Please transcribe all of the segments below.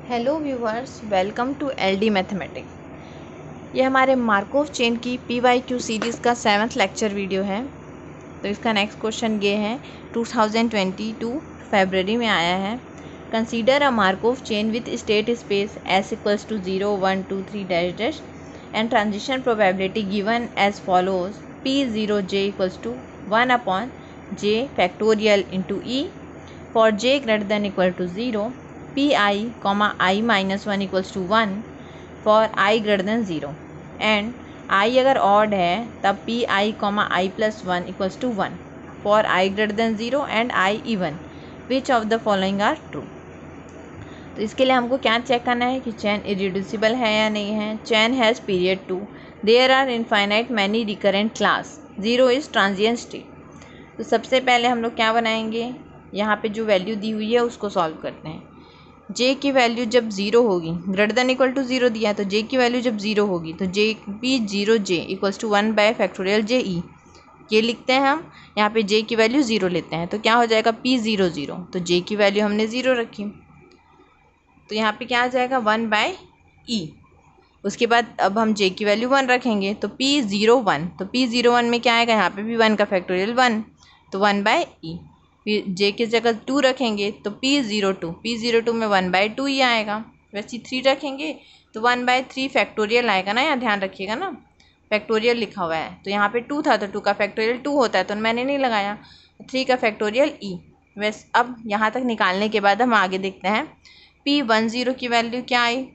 Hello viewers, welcome to LD mathematics. ये हमारे Markov chain की PYQ सीरीज़ का 7th लेक्चर वीडियो है। तो इसका नेक्स्ट क्वेश्चन ये है, 2022 फरवरी में आया है। Consider a Markov chain with state space S equals to 0 1 2 3 dash dash and transition probability given as follows P0j equals to 1/j factorial into E for j greater than equal to 0, Pi, i minus 1 equals to 1 for I greater than 0 and I अगर odd है तब Pi, i plus 1 equals to 1 for I greater than 0 and I even. Which of the following are true? तो इसके लिए हमको क्या check करना है कि चैन इरिड्यूसिबल है या नहीं है। Chain has period 2, there are infinite many recurrent class, 0 is transient state. तो सबसे पहले हम लोग क्या बनाएंगे, यहाँ पे जो वैल्यू दी हुई है उसको सॉल्व करते हैं। j की वैल्यू जब 0 होगी, ग्रेटर देन इक्वल टू 0 दिया है तो j की वैल्यू जब 0 होगी तो P0j equals to 1 by factorial je, ये लिखते हैं हम। यहाँ पे j की वैल्यू 0 लेते हैं तो क्या हो जाएगा P00, तो j की वैल्यू हमने 0 रखी तो यहाँ पे क्या आ जाएगा 1 बाय e। उसके बाद अब हम j की वैल्यू 1 रखेंगे तो P01, तो P01 में क्या आएगा, यहाँ पे भी 1 का फैक्टोरियल 1, तो 1 बाय e। फिर j की जगह 2 रखेंगे तो P02 में 1 बाय 2 ही आएगा। वैसे 3 रखेंगे तो 1 बाय 3 फैक्टोरियल आएगा ना, यहाँ ध्यान रखिएगा ना, फैक्टोरियल लिखा हुआ है तो यहाँ पे 2 था तो 2 का फैक्टोरियल 2 होता है तो मैंने नहीं लगाया, 3 का फैक्टोरियल e। वैसे अब यहाँ तक निकालने के बाद हम आगे देखते हैं। P10 की वैल्यू क्या आई,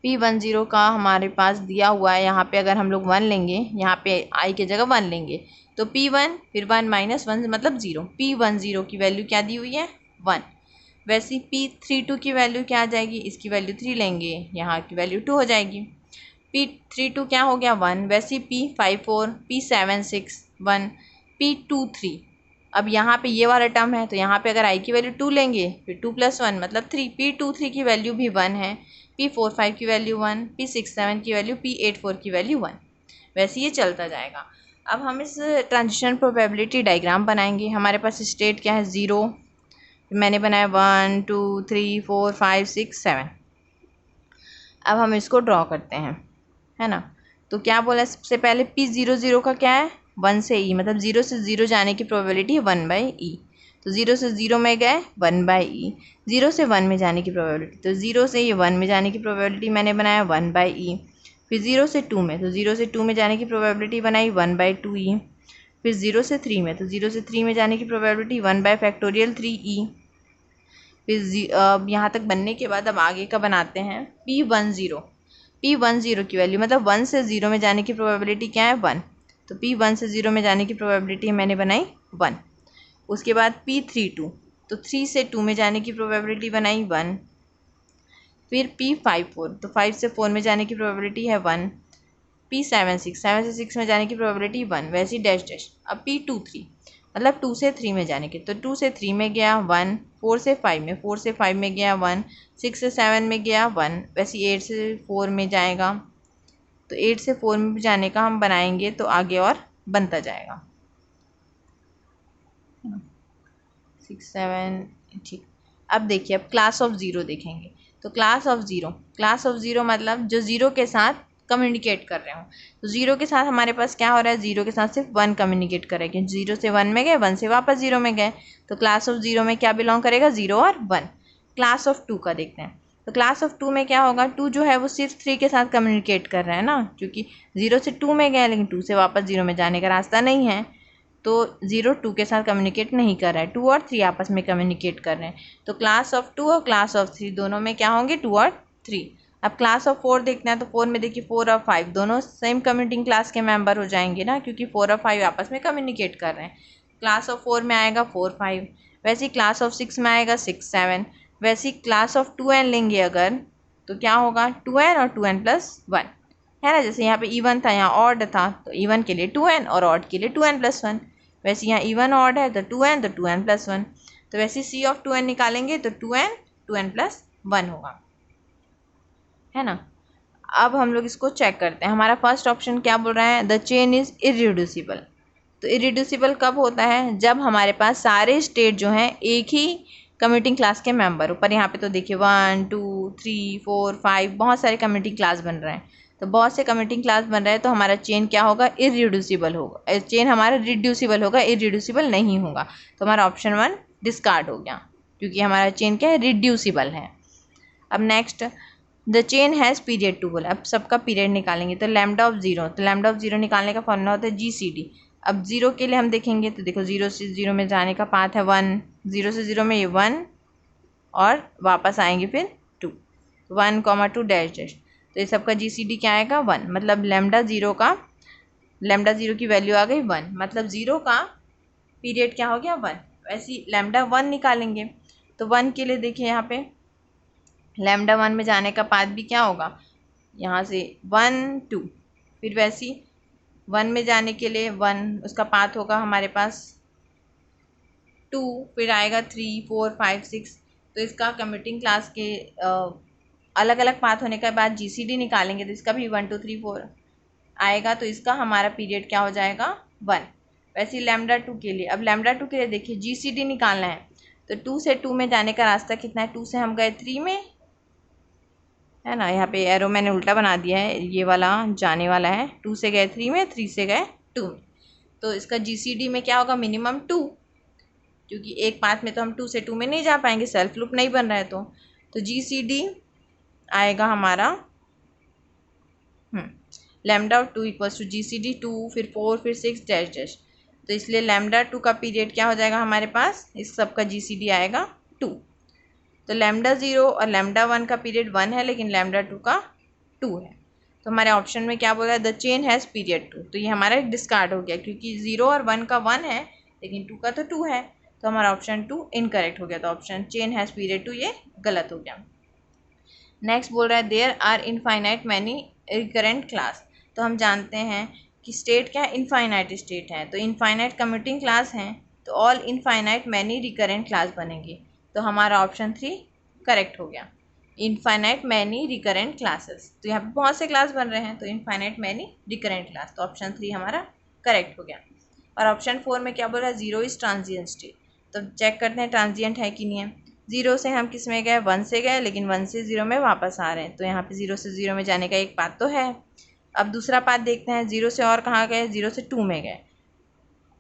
P10 का हमारे पास दिया हुआ है, यहाँ पे अगर हम लोग 1 लेंगे, यहाँ पे i की जगह 1 लेंगे तो P1 फिर 1 माइनस 1 मतलब 0। P10 की वैल्यू क्या दी हुई है 1। वैसे P32 की वैल्यू क्या आ जाएगी, इसकी वैल्यू 3 लेंगे, यहाँ की वैल्यू 2 हो जाएगी। P32 क्या हो गया 1। वैसे P54, P76 1, P23। अब यहाँ पे ये वाला टर्म है तो यहाँ पे अगर i की वैल्यू 2 लेंगे फिर 2 + 1 मतलब 3। P23 की वैल्यू भी 1 है, P45 की वैल्यू 1, P67 की वैल्यू, P84 की वैल्यू 1। वैसे ये चलता जाएगा। अब हम इस ट्रांजिशन प्रोबेबिलिटी डायग्राम बनाएंगे। हमारे पास स्टेट क्या है 0, मैंने बनाया 1 2 3 4 5 6 7। अब हम इसको ड्रॉ करते हैं, है ना। तो क्या बोला सबसे पहले, P00 का क्या है 1 से e, मतलब 0 से 0 जाने की प्रोबेबिलिटी है 1 बाई e। तो 0 से 0 में गए 1 बाई ई, 0 से 1 में जाने की प्रोबेबिलिटी, तो 0 से ये 1 में जाने की प्रोबेबिलिटी मैंने बनाया 1 बाई ई। फिर 0 से 2 में, तो 0 से 2 में जाने की प्रोबेबिलिटी बनाई 1 बाई 2e। फिर 0 से 3 में, तो 0 से 3 में जाने की प्रोबेबिलिटी 1 बाय फैक्टोरियल 3e। फिर यहाँ तक बनने के बाद अब आगे का बनाते हैं P10 की वैल्यू, मतलब 1 से 0 में जाने की प्रोबेबिलिटी क्या है 1, तो P1 से 0 में जाने की प्रोबेबिलिटी मैंने बनाई 1। उसके बाद P32, तो 3 से 2 में जाने की प्रोबेबिलिटी बनाई 1। फिर P54, तो 5 से 4 में जाने की प्रोबेबिलिटी है 1। P76, 7 से 6 में जाने की प्रोबेबिलिटी 1, वैसे डैश डैश। अब P23, मतलब 2 से 3 में जाने की, तो 2 से 3 में गया 1, 4 से 5 में, 4 से 5 में गया 1, 6 से 7 में गया 1, वैसे 8 से 4 में जाएगा, तो 8 से 4 में जाने का हम बनाएंगे तो आगे और बनता जाएगा 6 7, ठीक। अब देखिए, अब क्लास ऑफ 0 देखेंगे। तो क्लास ऑफ ज़ीरो मतलब जो 0 के साथ कम्युनिकेट कर रहे हो। तो 0 के साथ हमारे पास क्या हो रहा है, 0 के साथ सिर्फ 1 कम्युनिकेट करेंगे। 0 से 1 में गए, 1 से वापस 0 में गए, तो क्लास ऑफ 0 में क्या बिलोंग करेगा 0 और 1। क्लास ऑफ 2 का देखते हैं। तो क्लास ऑफ 2 में क्या होगा, 2 जो है वो सिर्फ 3 के साथ कम्युनिकेट कर रहा है ना, क्योंकि 0 से 2 में गए लेकिन 2 से वापस 0 में जाने का रास्ता नहीं है, तो 0 2 के साथ कम्युनिकेट नहीं कर रहा है, 2 और 3 आपस में कम्युनिकेट कर रहे हैं। तो क्लास ऑफ 2 और क्लास ऑफ 3 दोनों में क्या होंगे 2 और 3। अब क्लास ऑफ 4 देखते हैं, तो 4 में देखिए 4 और 5 दोनों सेम कम्युनिकेटिंग क्लास के मेंबर हो जाएंगे ना, क्योंकि 4 और 5 आपस में कम्युनिकेट कर रहे हैं। क्लास ऑफ 4 में आएगा 4 5, वैसे ही क्लास ऑफ 6 में आएगा 6 7, वैसे ही क्लास ऑफ 2n लेंगे अगर तो क्या होगा 2n और 2n + 1, है ना। जैसे यहाँ पे इवन था, यहाँ ऑड था, तो इवन के लिए 2n और ऑड के लिए 2n + 1। वैसे यहाँ इवन ऑड है तो 2n, तो 2n + 1। तो वैसे C ऑफ 2n निकालेंगे तो 2n + 1 होगा, है ना। अब हम लोग इसको चेक करते हैं। हमारा फर्स्ट ऑप्शन क्या बोल रहा है, द चेन इज़ इरिड्यूसिबल। तो इरिड्यूसिबल कब होता है, जब हमारे पास सारे स्टेट जो हैं एक ही कम्यूटिंग क्लास के मेंबर। ऊपर यहाँ पे तो देखिए 1 2 3 4 5 बहुत सारे कम्यूटिंग क्लास बन रहे हैं। तो बहुत से कम्यूटिंग क्लास बन रहे हैं तो हमारा चेन क्या होगा, इररिड्यूसिबल होगा। चेन हमारा रिड्यूसिबल होगा, इररिड्यूसिबल नहीं होगा। तो हमारा ऑप्शन 1 डिस्कार्ड हो गया, क्योंकि हमारा चेन क्या है, रिड्यूसिबल है। अब next, the chain has period two बोला। अब सबका पीरियड निकालेंगे तो लैम्डा ऑफ जीरो, तो लैम्डा ऑफ जीरो निकालने का फॉर्मूला होता है GCD। अब जीरो के लिए हम देखेंगे तो देखो 0 से 0 में जाने का पाथ है 1, 0 से 0 में ये 1 और वापस आएंगे फिर 2, 1, 2 डैश डैश। तो ये सबका GCD क्या आएगा 1, मतलब लैम्डा जीरो की वैल्यू आ गई 1, मतलब जीरो का पीरियड क्या हो गया 1। वैसे लैम्डा 1 निकालेंगे तो 1 के लिए देखिए यहाँ पे लैम्डा 1 में जाने का पाथ भी क्या होगा, यहाँ से 1 2, फिर वैसी 1 में जाने के लिए 1 उसका पाथ होगा हमारे पास 2, फिर आएगा 3 4 5 6। तो इसका कम्यूटिंग क्लास के अलग अलग पाथ होने के बाद GCD निकालेंगे तो इसका भी 1 2 3 4 आएगा। तो इसका हमारा पीरियड क्या हो जाएगा 1। वैसे ही लैम्डा 2 के लिए, अब लैम्डा 2 के लिए देखिए GCD निकालना है तो 2 से 2 में जाने का रास्ता कितना है, 2 से हम गए 3 में, है ना। यहाँ पे एरो मैंने उल्टा बना दिया है, ये वाला जाने वाला है, 2 से गए 3 में, 3 से गए 2 में। तो इसका GCD में क्या होगा, मिनिमम 2, क्योंकि एक पाथ में तो हम 2 से 2 में नहीं जा पाएंगे, सेल्फ लूप नहीं बन रहा है। तो GCD आएगा हमारा लैम्डा 2 इक्वल्स टू GCD 2, फिर 4, फिर 6 डैश डैश। तो इसलिए लैम्डा 2 का पीरियड क्या हो जाएगा हमारे पास, इस सब का GCD आएगा 2। तो लैम्डा 0 और लैम्डा 1 का पीरियड 1 है, लेकिन लैम्डा 2 का 2 है। तो हमारे ऑप्शन में क्या बोल रहा है, द चेन हैज़ पीरियड 2। तो ये हमारा डिस्कार्ड हो गया, क्योंकि 0 और 1 का 1 है लेकिन 2 का तो 2 है। तो हमारा ऑप्शन 2 इनकरेक्ट हो गया। तो ऑप्शन चेन हैज़ पीरियड 2 ये गलत हो गया। नेक्स्ट बोल रहा है there are infinite many recurrent class. तो हम जानते हैं कि स्टेट क्या है, इनफाइनाइट स्टेट है। तो इनफाइनाइट कम्यूटिंग क्लास हैं तो all infinite many recurrent class बनेंगे। तो हमारा ऑप्शन 3 करेक्ट हो गया, इनफाइनाइट मैनी रिकरेंट क्लासेस। तो यहाँ पे बहुत से क्लास बन रहे हैं तो इनफाइनाइट मैनी रिकरेंट क्लास, तो ऑप्शन 3 हमारा करेक्ट हो गया। और ऑप्शन 4 में क्या बोल रहा है, जीरो इज ट्रांजिएंट स्टेट। तो चेक करते हैं ट्रांजिएंट है कि नहीं है। 0 से हम किस में गए, 1 से गए, लेकिन 1 से 0 में वापस आ रहे हैं। तो यहाँ पे 0 से 0 में जाने का एक पाथ तो है। अब दूसरा पाथ देखते हैं, 0 से और कहाँ गए, 0 से 2 में गए,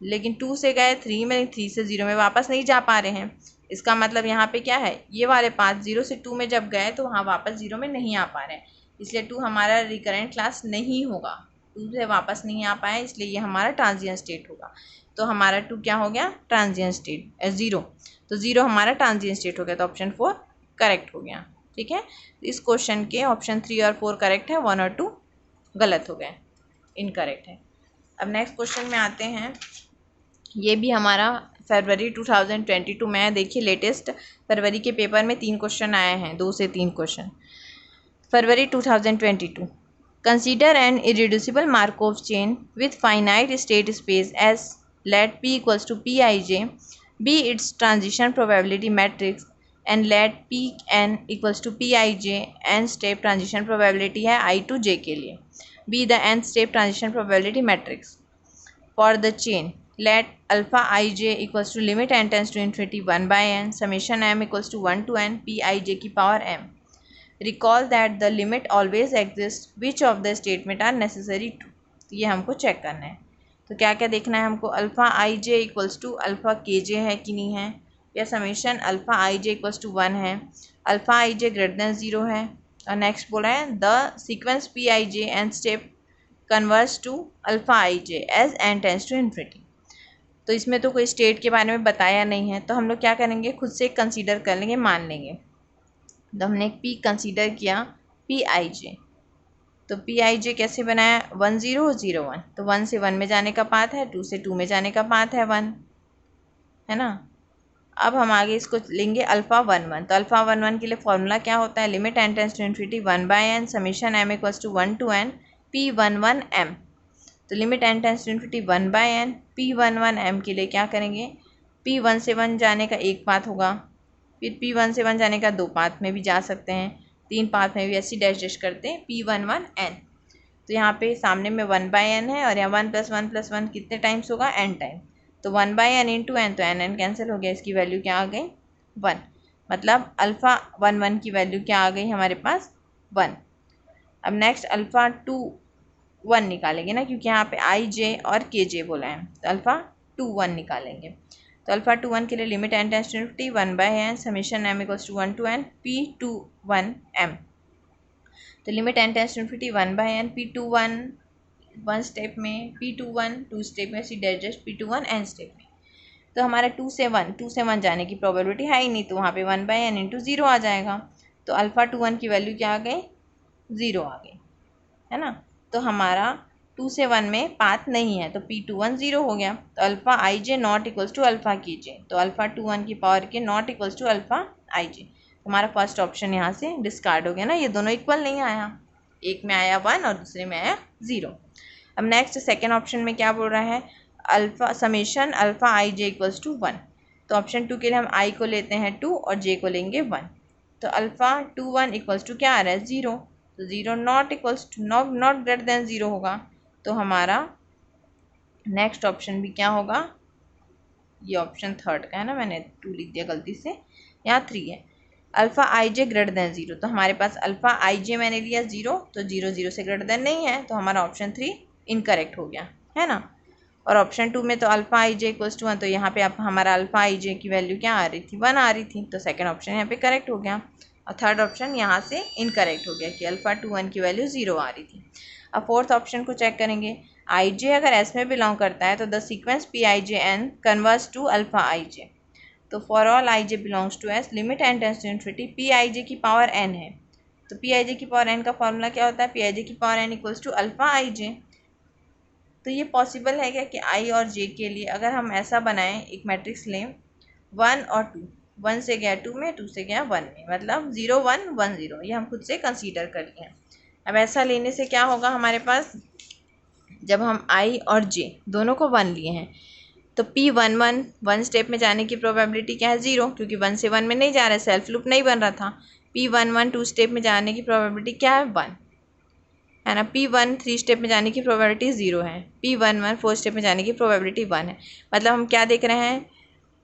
लेकिन 2 से गए 3 में, 3 से 0 में वापस नहीं जा पा रहे हैं। इसका मतलब यहाँ पे क्या है, ये वाले पाथ 0 से 2 में जब गए तो वहाँ वापस 0 में नहीं आ पा रहे हैं, इसलिए 2 हमारा रिकरेंट क्लास नहीं होगा। 2 से वापस नहीं आ पाए, इसलिए ये हमारा ट्रांजिएंट स्टेट होगा। तो हमारा 2 क्या हो गया, ट्रांजिएंट स्टेट, 0। तो 0 हमारा ट्रांजिएंट स्टेट हो गया, तो ऑप्शन 4 करेक्ट हो गया। ठीक है, इस क्वेश्चन के ऑप्शन 3 और 4 करेक्ट है, 1 और 2 गलत हो गए, इनकरेक्ट है। अब नेक्स्ट क्वेश्चन में आते हैं। ये भी हमारा फरवरी 2022 में है। देखिए लेटेस्ट फरवरी के पेपर में 3 क्वेश्चन आए हैं, 2 से 3 question. February 2022, consider N irreducible Markov chain with finite state space S, let P equals to Pij be its transition probability matrix and let Pn equals to Pij n step transition probability है I to j के लिए, be the n step transition probability matrix for the chain, let alpha ij equals to limit n tends to infinity 1 by n summation m equals to 1 to n Pij की power m. Recall that the limit always exists, which of the statement are necessary to। तो ये हमको check करना है। तो क्या क्या देखना है हमको, alpha I J equals to alpha K J है कि नहीं है, या summation alpha I J equals to 1 है, alpha I J greater than 0 है। और नेक्स्ट बोला है the sequence P I J and step converse to alpha I J as N tends to infinity. तो इसमें तो कोई स्टेट के बारे में बताया नहीं है, तो हम लोग क्या करेंगे, खुद से कंसीडर कर लेंगे, मान लेंगे। तो हमने एक पी कंसीडर किया, पी आई जे। तो पी आई जे कैसे बनाया, 1 0 0 1। तो 1 से 1 में जाने का पाथ है, 2 से 2 में जाने का पाथ है 1, है ना। अब हम आगे इसको लेंगे अल्फ़ा 1 1। तो अल्फ़ा 1 1 के लिए फॉर्मूला क्या होता है, limit n tends to infinity 1 by n summation m equals to 1 to n P11 m। तो limit n tends to infinity 1 by n P11 m के लिए क्या करेंगे, P1 से 1 जाने का एक पाथ होगा, फिर P1 से 1 जाने का 2 पाथ में भी जा सकते हैं, 3 पाथ में भी ऐसी डैश डैश करते हैं P11 n। तो यहाँ पे सामने में 1 बाय n है और यहाँ 1 + 1 कितने टाइम्स होगा, n टाइम। तो 1 बाय n इंटू n, तो n कैंसिल हो गया, इसकी वैल्यू क्या आ गई 1, मतलब अल्फ़ा 1 की वैल्यू क्या आ गई हमारे पास 1। अब नेक्स्ट अल्फ़ा 2 1 निकालेंगे ना, क्योंकि यहाँ पे आई जे और के जे बोला है, तो अल्फ़ा 2 1 निकालेंगे। तो अल्फ़ा 2 1 के लिए limit n tends to infinity 1/n summation m equals to 1 to n p21 m। तो limit n tends to infinity 1/n p21 1 step में, p21 2 स्टेप में, C dash p21 n step में। तो हमारा 2 से 1 जाने की प्रोबेबिलिटी है ही नहीं, तो वहाँ पे 1/n इंटू 0 आ जाएगा। तो अल्फ़ा 2 1 की वैल्यू क्या आ गई 0 आ गई, है ना। तो हमारा 2 से 1 में पाथ नहीं है, तो p21 0 हो गया। तो alpha I J not equals to alpha K J, तो अल्फ़ा 2 1 की power K not equals to alpha I J. हमारा फर्स्ट ऑप्शन यहाँ से डिस्कार्ड हो गया ना, ये दोनों इक्वल नहीं आया, एक में आया 1 और दूसरे में आया 0। अब नेक्स्ट सेकेंड ऑप्शन में क्या बोल रहा है, alpha summation alpha I J equals to 1। तो ऑप्शन 2 के लिए हम आई को लेते हैं 2 और जे को लेंगे 1। तो अल्फ़ा 2 1 इक्वल्स टू क्या आ रहा है 0, तो 0 not equals to not greater than 0 होगा। तो हमारा नेक्स्ट ऑप्शन भी क्या होगा, ये ऑप्शन थर्ड का है ना, मैंने 2 लिख दिया गलती से, यहाँ 3 है। Alpha I J greater than 0, तो हमारे पास अल्फ़ा आई जे मैंने लिया 0, तो 0 0 से ग्रेटर देन नहीं है, तो हमारा ऑप्शन 3 इनकरेक्ट हो गया, है ना। और ऑप्शन 2 में तो alpha I J equals to 1, तो यहाँ पे आप हमारा अल्फ़ा आई जे की वैल्यू क्या आ रही थी 1 आ रही थी, तो सेकेंड ऑप्शन यहाँ पे करेक्ट हो गया। और थर्ड ऑप्शन यहाँ से इनकरेक्ट हो गया कि अल्फ़ा 2 1 की वैल्यू 0 आ रही थी। अब फोर्थ ऑप्शन को चेक करेंगे, आई जे अगर एस में बिलोंग करता है तो the sequence P I J N converse to alpha I J. तो for all I J belongs to S limit N tends to infinity P I J की power N है। तो पी आई जे की power N का formula क्या होता है, P I J की power N equals to alpha I J. तो ये पॉसिबल है क्या कि आई और जे के लिए अगर हम ऐसा बनाएं, एक मैट्रिक्स लें 1 और 2, 1 से गया 2 में, 2 से गया 1 में, मतलब 0 1 1 0, ये हम खुद से कंसीडर कर लिए हैं। अब ऐसा लेने से क्या होगा हमारे पास, जब हम आई और जे दोनों को 1 लिए हैं तो p1 1 स्टेप में जाने की प्रोबेबिलिटी क्या है 0, क्योंकि 1 से 1 में नहीं जा रहा है, सेल्फ लूप नहीं बन रहा था। p1 2 स्टेप में जाने की प्रोबेबिलिटी क्या है 1, है ना। p1 3 स्टेप में जाने की प्रोबेबिलिटी 0 है, p1 4 स्टेप में जाने की प्रोबेबिलिटी 1 है। मतलब हम क्या देख रहे हैं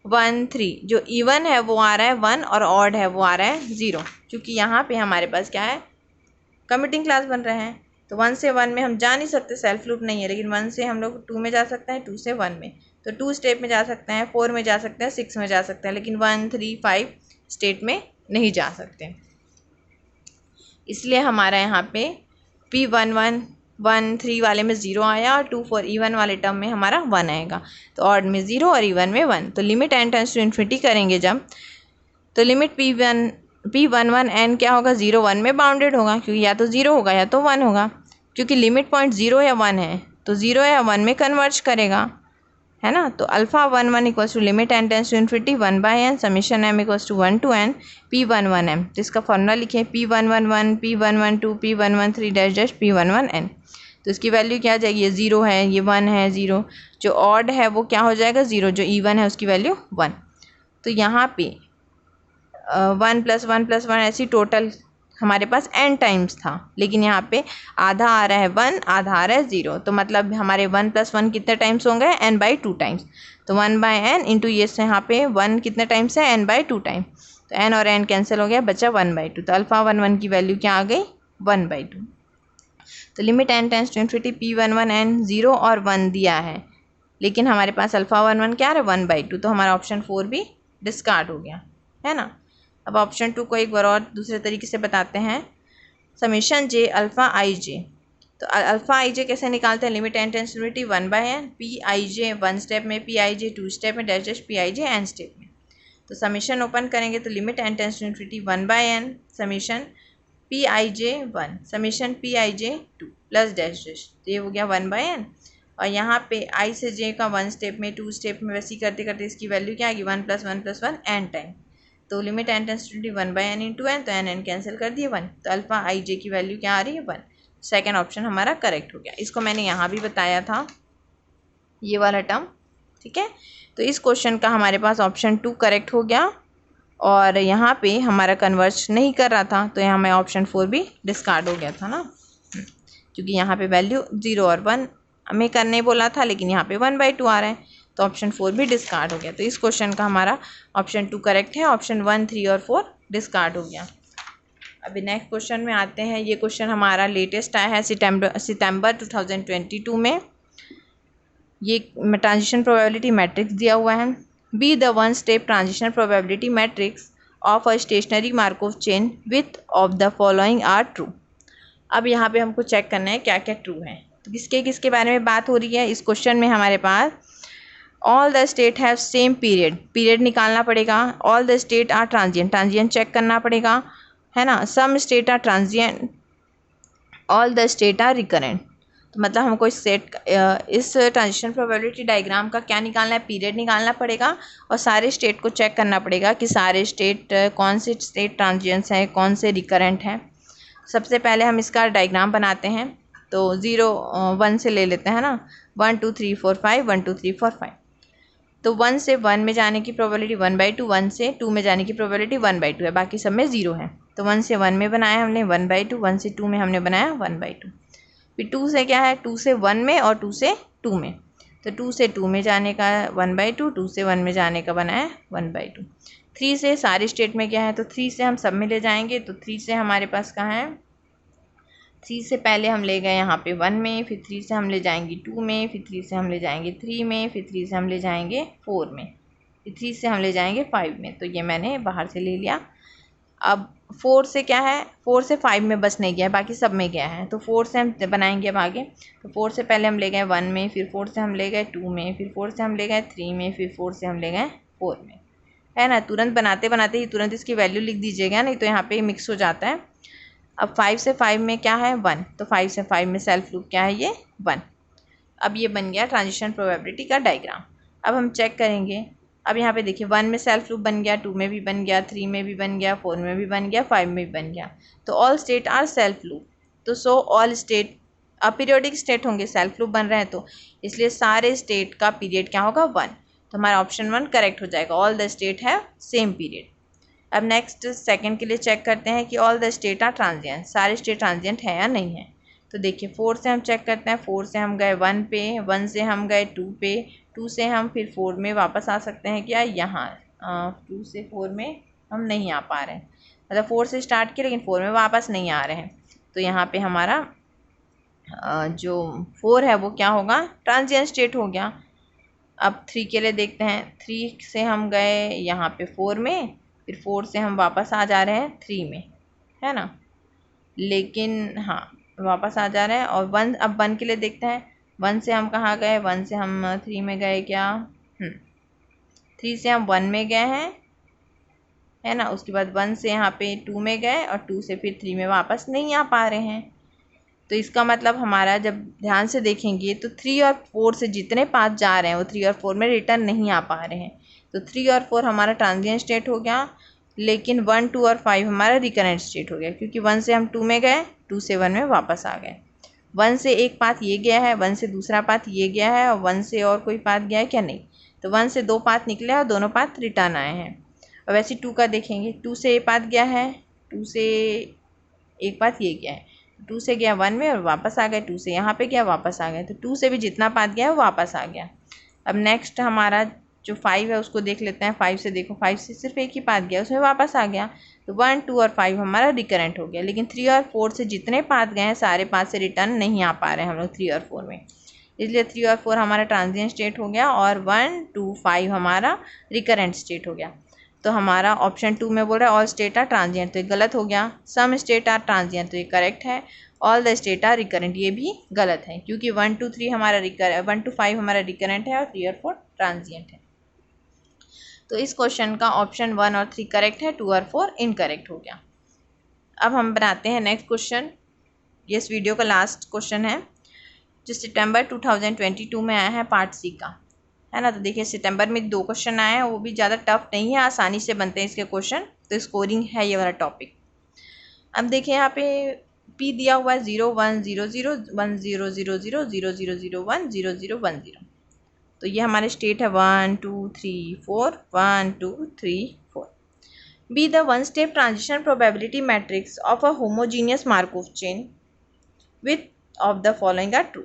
1 3, जो इवन है वो आ रहा है 1 और ऑड है वो आ रहा है 0, क्योंकि यहाँ पे हमारे पास क्या है कमिटिंग क्लास बन रहे हैं। तो 1 से 1 में हम जा नहीं सकते, सेल्फ लूप नहीं है, लेकिन 1 से हम लोग 2 में जा सकते हैं, 2 से 1 में, तो 2 स्टेप में जा सकते हैं, 4 में जा सकते हैं, 6 में जा सकते हैं, लेकिन 1 3 5 स्टेट में नहीं जा सकते। इसलिए हमारा यहाँ पे p1 1 1 3 वाले में 0 आया और 2 4 इवन वाले टर्म में हमारा 1 आएगा। तो ऑड में 0 और इवन में 1। तो limit n tends to infinity करेंगे जब, तो लिमिट p11 n क्या होगा 0 1 में बाउंडेड होगा, क्योंकि या तो 0 होगा या तो 1 होगा, क्योंकि लिमिट पॉइंट 0 या 1 है, तो 0 या 1 में कन्वर्ज करेगा, है ना। तो alpha 1 1 equals to limit n tends to infinity 1/n summation m equals to 1 to n p11 m। तो इसका फॉर्मूला लिखे p111 p112 p113 dash dash p11 n। तो इसकी वैल्यू क्या आ जाएगी, ये 0 है, ये 1 है, 0, जो ऑड है वो क्या हो जाएगा 0, जो इवन है उसकी वैल्यू 1। तो यहाँ पे 1 + 1 + 1 ऐसी टोटल हमारे पास n टाइम्स था, लेकिन यहाँ पे आधा आ रहा है 1, आधा आ रहा है 0, तो मतलब हमारे 1 + 1 कितने टाइम्स होंगे n/2 टाइम्स। तो 1/n इंटू ये से यहाँ पे 1 कितने टाइम्स है n/2 टाइम, तो n और n कैंसिल हो गया, बचा 1/2। तो अल्फ़ा 1 1 की वैल्यू क्या आ गई 1/2। तो limit n tends to infinity p11 n 0 और 1 दिया है, लेकिन हमारे पास अल्फ़ा 1 1 क्या आ रहा है 1/2, तो हमारा ऑप्शन 4 भी डिस्कार्ड हो गया, है ना। अब ऑप्शन 2 को एक बार और दूसरे तरीके से बताते हैं, summation j alpha I J. तो अल्फ़ा आई जे कैसे निकालते हैं, limit n tends to infinity 1/n P I J 1 step में, पी आई जे 2 स्टेप में, dash dash P I J n step में। तो समेशन ओपन करेंगे तो limit n tends to infinity 1/n summation P I J 1 summation P I J 2 plus dash dash, तो ये हो गया 1/n। और यहाँ पे i से j का 1 स्टेप में 2 स्टेप में वैसे करते करते इसकी वैल्यू क्या आएगी 1 + 1 + 1 n टाइम। तो limit n tends to 1/n into n, तो n कैंसिल कर दिए 1, तो अल्फ़ा आई जे की वैल्यू क्या आ रही है 1। सेकेंड ऑप्शन हमारा करेक्ट हो गया। इसको मैंने यहाँ भी बताया था ये वाला टर्म, ठीक है। तो इस क्वेश्चन का हमारे पास ऑप्शन 2 करेक्ट हो गया, और यहाँ पे हमारा कन्वर्ज नहीं कर रहा था, तो यहाँ में ऑप्शन 4 भी डिस्कार्ड हो गया था ना, क्योंकि यहाँ पे वैल्यू 0 और 1 हमें करने बोला था, लेकिन यहाँ पे 1/2 आ रहा है। तो ऑप्शन 4 भी डिस्कार्ड हो गया। तो इस क्वेश्चन का हमारा ऑप्शन 2 करेक्ट है, ऑप्शन 1, 3 और 4 डिस्कार्ड हो गया। अभी नेक्स्ट क्वेश्चन में आते हैं। ये क्वेश्चन हमारा लेटेस्ट आया है सितंबर 2022 में। ये ट्रांजिशन प्रोबेबिलिटी मैट्रिक्स दिया हुआ है। Be the one step transition probability matrix of a stationary Markov chain with of the following are true. अब यहाँ पे हमको चेक करना है क्या क्या ट्रू है। तो किसके बारे में बात हो रही है इस क्वेश्चन में हमारे पास। All the state have same period निकालना पड़ेगा। All the state are transient check करना पड़ेगा, है ना। Some state are transient, all the state are recurrent. तो मतलब हमको इस ट्रांजिशन प्रोबेबिलिटी डायग्राम का क्या निकालना है, पीरियड निकालना पड़ेगा और सारे स्टेट को चेक करना पड़ेगा कि सारे स्टेट कौन से स्टेट ट्रांजिएंट्स हैं, कौन से रिकरेंट हैं। सबसे पहले हम इसका डायग्राम बनाते हैं। तो 0 1 से ले लेते हैं ना, 1 2 3 4 5, 1 2 3 4 5। तो 1 से 1 में जाने की प्रोबेबिलिटी 1/2, 1 से 2 में जाने की प्रोबेबिलिटी 1/2 है, बाकी सब में 0 है। तो 1 से 1 में बनाया हमने 1/2, 1 से 2 में हमने बनाया 1/2। फिर 2 से क्या है, 2 से 1 में और 2 से 2 में। तो 2 से 2 में जाने का 1/2, 2 से 1 में जाने का बनाया 1/2। 3 से सारे स्टेट में क्या है, तो 3 से हम सब में ले जाएंगे। तो 3 से हमारे पास कहाँ है, 3 से पहले हम ले गए यहाँ पे 1 में, फिर 3 से हम ले जाएंगे 2 में, फिर 3 से हम ले जाएंगे 3 में, फिर 3 से हम ले जाएंगे 4 में, फिर 3 से हम ले जाएंगे 5 में। तो ये मैंने बाहर से ले लिया। अब 4 से क्या है, 4 से 5 में बस नहीं गया है, बाकी सब में गया है। तो 4 से हम बनाएंगे अब आगे। तो 4 से पहले हम ले गए 1 में, फिर 4 से हम ले गए 2 में, फिर 4 से हम ले गए 3 में, फिर 4 से हम ले गए 4 में, है ना। तुरंत बनाते बनाते ही तुरंत इसकी वैल्यू लिख दीजिएगा, नहीं तो यहाँ पे मिक्स हो जाता है। अब 5 से 5 में क्या है 1, तो 5 से 5 में सेल्फ लूप क्या है ये 1। अब ये बन गया ट्रांजिशन प्रोबेबिलिटी का डायग्राम। अब हम चेक करेंगे। अब यहाँ पे देखिए 1 में सेल्फ लूप बन गया, 2 में भी बन गया, 3 में भी बन गया, 4 में भी बन गया, 5 में भी बन गया। तो all state are self loop. तो so all state aperiodic state होंगे, सेल्फ लूप बन रहे हैं, तो इसलिए सारे स्टेट का पीरियड क्या होगा 1। तो हमारा ऑप्शन 1 करेक्ट हो जाएगा। All the state have same period. अब नेक्स्ट सेकंड के लिए चेक करते हैं कि all the state are transient, सारे स्टेट ट्रांजिएंट है या नहीं है। तो देखिए 4 से हम चेक करते हैं। 4 से हम गए 1 पे, 1 से हम गए 2 पे, 2 से हम फिर 4 में वापस आ सकते हैं क्या, यहाँ 2 से 4 में हम नहीं आ पा रहे हैं। मतलब 4 से स्टार्ट किया लेकिन 4 में वापस नहीं आ रहे हैं। तो यहाँ पे हमारा जो 4 है वो क्या होगा, ट्रांजिएंट स्टेट हो गया। अब 3 के लिए देखते हैं। 3 से हम गए यहाँ पे 4 में, फिर 4 से हम वापस आ जा रहे हैं 3 में, है ना। लेकिन हाँ वापस आ जा रहे हैं। और 1, अब 1 के लिए देखते हैं। 1 से हम कहाँ गए, 1 से हम 3 में गए क्या, 3 से हम 1 में गए हैं, है ना। उसके बाद 1 से यहाँ पे 2 में गए और 2 से फिर 3 में वापस नहीं आ पा रहे हैं। तो इसका मतलब हमारा जब ध्यान से देखेंगे तो 3 और 4 से जितने पाथ जा रहे हैं वो 3 और 4 में रिटर्न नहीं आ पा रहे हैं। तो 3 और 4 हमारा ट्रांजिएंट स्टेट हो गया, लेकिन 1, 2 और 5 हमारा रिकरेंट स्टेट हो गया, क्योंकि 1 से हम 2 में गए, 2 से 1 में वापस आ गए। 1 से एक पाथ ये गया है, 1 से दूसरा पाथ ये गया है, और 1 से और कोई पाथ गया है क्या, नहीं। तो 1 से 2 पाथ निकले और दोनों पाथ रिटर्न आए हैं। और वैसे 2 का देखेंगे, 2 से एक पाथ गया है, 2 से एक पाथ ये गया है, 2 से गया 1 में और वापस आ गए, 2 से यहाँ पे गया वापस आ गए। तो 2 से भी जितना पाथ गया है वो वापस आ गया। अब नेक्स्ट हमारा जो 5 है उसको देख लेते हैं। 5 से देखो, 5 से सिर्फ एक ही पाथ गया, उसमें वापस आ गया। तो 1, 2 और 5 हमारा रिकरेंट हो गया, लेकिन 3 और 4 से जितने पाथ गए हैं सारे पाथ से रिटर्न नहीं आ पा रहे हैं हम लोग 3 और 4 में, इसलिए 3 और 4 हमारा ट्रांजिएंट स्टेट हो गया और 1, 2, 5 हमारा रिकरेंट स्टेट हो गया। तो हमारा ऑप्शन 2 में बोल रहा है ऑल स्टेट आर ट्रांजिएंट, तो ये गलत हो गया। सम स्टेट आर ट्रांजिएंट, तो ये करेक्ट है। All the state are recurrent, ये भी गलत है, क्योंकि 1 to 3 हमारा 1 to 5 हमारा रिकरेंट है और 3 और 4 ट्रांजिएंट है। तो इस क्वेश्चन का ऑप्शन 1 और 3 करेक्ट है, 2 और 4 इनकरेक्ट हो गया। अब हम बनाते हैं नेक्स्ट क्वेश्चन। ये इस वीडियो का लास्ट क्वेश्चन है जो सितंबर 2022 में आया है, पार्ट सी का, है ना। तो देखिए सितंबर में 2 क्वेश्चन आए हैं, वो भी ज़्यादा टफ नहीं है, आसानी से बनते हैं इसके क्वेश्चन। तो स्कोरिंग है ये वाला टॉपिक। अब देखिए यहाँ पे P दिया हुआ है 0 1 0 0 1 0 0 0 0 0 0 1 0 0 1 0। तो ये हमारे स्टेट है 1 2 3 4 1 2 3 4। Be the one step transition probability matrix of a homogeneous Markov chain with of the following are true.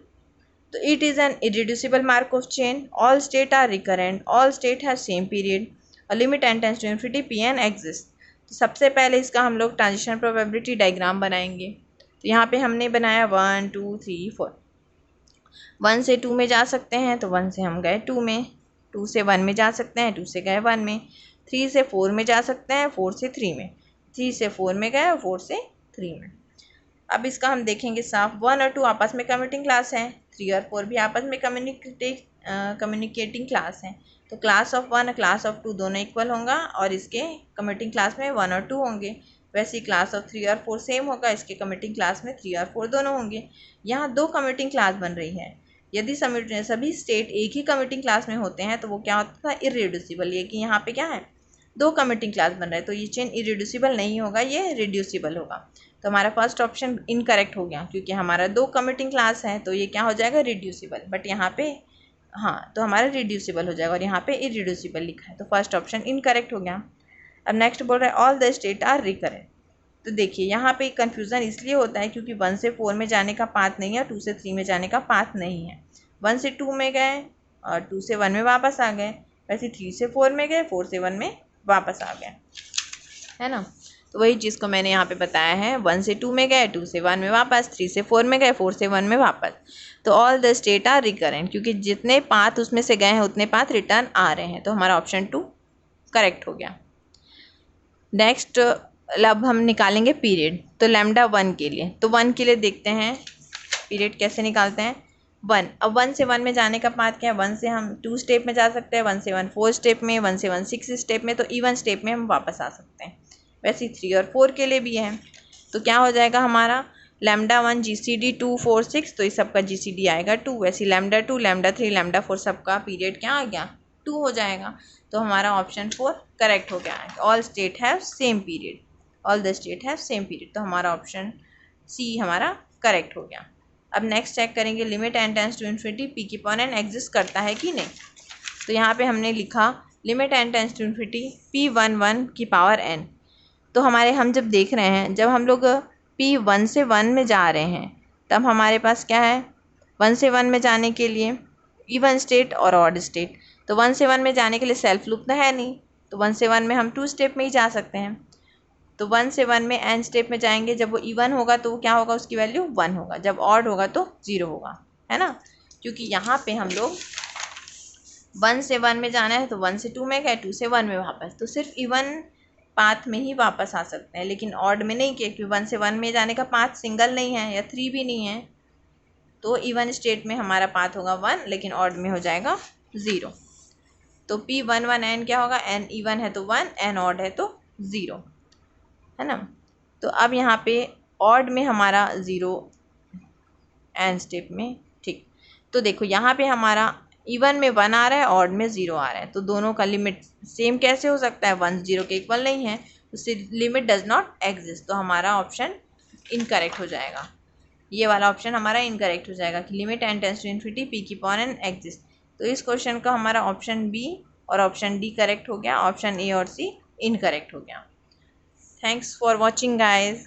तो it is an irreducible Markov chain, all state are recurrent, all state have same period, और limit n tends to infinity P N exist. तो सबसे पहले इसका हम लोग transition probability diagram बनाएंगे। तो यहाँ पे हमने बनाया 1 2 3 4। 1 से 2 में जा सकते हैं तो 1 से हम गए 2 में, 2 से 1 में जा सकते हैं 2 से गए 1 में, 3 से 4 में जा सकते हैं 4 से 3 में, 3 से 4 में गए 4 से 3 में। अब इसका हम देखेंगे साफ, 1 और 2 आपस में कम्यूटिंग क्लास है, 3 और 4 भी आपस में कम्युनिकेटिंग क्लास है। तो क्लास ऑफ 1 क्लास ऑफ 2 दोनों इक्वल होगा और इसके कम्यूटिंग क्लास में 1 और 2 होंगे। वैसे ही क्लास ऑफ 3 और 4 सेम होगा, इसके कम्यूटिंग क्लास में 3 और 4 दोनों होंगे। यहाँ 2 कम्यूटिंग क्लास बन रही है। यदि सभी स्टेट एक ही कम्यूटिंग क्लास में होते हैं तो वो क्या होता था, इरेड्यूसिबल। ये कि यहाँ पे क्या है, 2 कम्यूटिंग क्लास बन रहे हैं, तो ये चेन इरेड्यूसिबल नहीं होगा, ये रिड्यूसिबल होगा। तो हमारा फर्स्ट ऑप्शन इनकरेक्ट हो गया, क्योंकि हमारा 2 कम्यूटिंग क्लास है तो ये क्या हो जाएगा, रिड्यूसिबल। बट यहाँ पे हाँ, तो हमारा रिड्यूसिबल हो जाएगा और यहाँ पे इरिड्यूसिबल लिखा है, तो फर्स्ट ऑप्शन इनकरेक्ट हो गया। अब नेक्स्ट बोल रहा है all the state are recurrent. तो देखिए यहाँ पे कन्फ्यूज़न इसलिए होता है क्योंकि 1 से 4 में जाने का पाथ नहीं है, 2 से 3 में जाने का पाथ नहीं है। 1 से 2 में गए और 2 से 1 में वापस आ गए, वैसे 3 से 4 में गए 4 से 1 में वापस आ गए, है ना। तो वही चीज़ को मैंने यहाँ पे बताया है, 1 से 2 में गए 2 से 1 में वापस, 3 से 4 में गए 4 से 1 में वापस। तो all the state are recurrent, क्योंकि जितने पाथ उसमें से गए हैं उतने पाथ रिटर्न आ रहे हैं, तो हमारा ऑप्शन 2 करेक्ट हो गया। नेक्स्ट अब हम निकालेंगे पीरियड। तो लैम्डा 1 के लिए, तो 1 के लिए देखते हैं पीरियड कैसे निकालते हैं। 1, अब 1 से 1 में जाने का पाथ क्या है, 1 से हम 2 स्टेप में जा सकते हैं, 1 से 1 4 स्टेप में, 1 से 1 6 स्टेप में, तो इवन स्टेप में हम वापस आ सकते हैं। वैसे 3 और 4 के लिए भी है। तो क्या हो जाएगा हमारा, लैम्डा 1 GCD 2 4 6, तो इस सबका GCD आएगा 2। वैसे लैम्डा 2 लैम्डा 3 लैम्डा 4 सबका पीरियड क्या आ गया, 2 हो जाएगा। तो हमारा ऑप्शन 4 करेक्ट हो गया है। All state have same period, all the state have same period, तो हमारा ऑप्शन सी हमारा करेक्ट हो गया। अब नेक्स्ट चेक करेंगे limit n tends to infinity P की पावर n एग्जिस्ट करता है कि नहीं। तो यहाँ पे हमने लिखा limit n tends to infinity p11 की पावर n। तो हम जब देख रहे हैं, जब हम लोग p1 से 1 में जा रहे हैं तब हमारे पास क्या है, 1 से 1 में जाने के लिए इवन स्टेट और ऑड स्टेट। तो 1 से 1 में जाने के लिए सेल्फ लूप तो है नहीं, तो 1 से 1 में हम 2 स्टेप में ही जा सकते हैं। तो 1 से 1 में n स्टेप में जाएंगे, जब वो इवन होगा तो क्या होगा, उसकी वैल्यू 1 होगा, जब ऑड होगा तो 0 होगा, है ना। क्योंकि यहाँ पे हम लोग 1 से 1 में जाना है तो 1 से 2 में गए 2 से 1 में वापस, तो सिर्फ इवन पाथ में ही वापस आ सकते हैं, लेकिन ऑड में नहीं, क्योंकि 1 से 1 में जाने का पाथ सिंगल नहीं है या 3 भी नहीं है। तो इवन स्टेट में हमारा पाथ होगा 1, लेकिन ऑड में हो जाएगा 0। तो p11n क्या होगा, n इवन है तो 1, n ऑड है तो 0, है ना। तो अब यहाँ पे ऑड में हमारा 0 n स्टेप में, ठीक। तो देखो यहाँ पे हमारा इवन में 1 आ रहा है, ऑड में 0 आ रहा है, तो दोनों का लिमिट सेम कैसे हो सकता है, 1 0 के इक्वल नहीं है, उससे लिमिट डज नॉट एग्जिस्ट। तो हमारा ऑप्शन इनकरेक्ट हो जाएगा, ये वाला ऑप्शन हमारा इनकरेक्ट हो जाएगा कि limit n tends to infinity P की पावर n एग्जिस्ट। तो इस क्वेश्चन का हमारा ऑप्शन बी और ऑप्शन डी करेक्ट हो गया, ऑप्शन ए और सी इनकरेक्ट हो गया। Thanks for watching guys.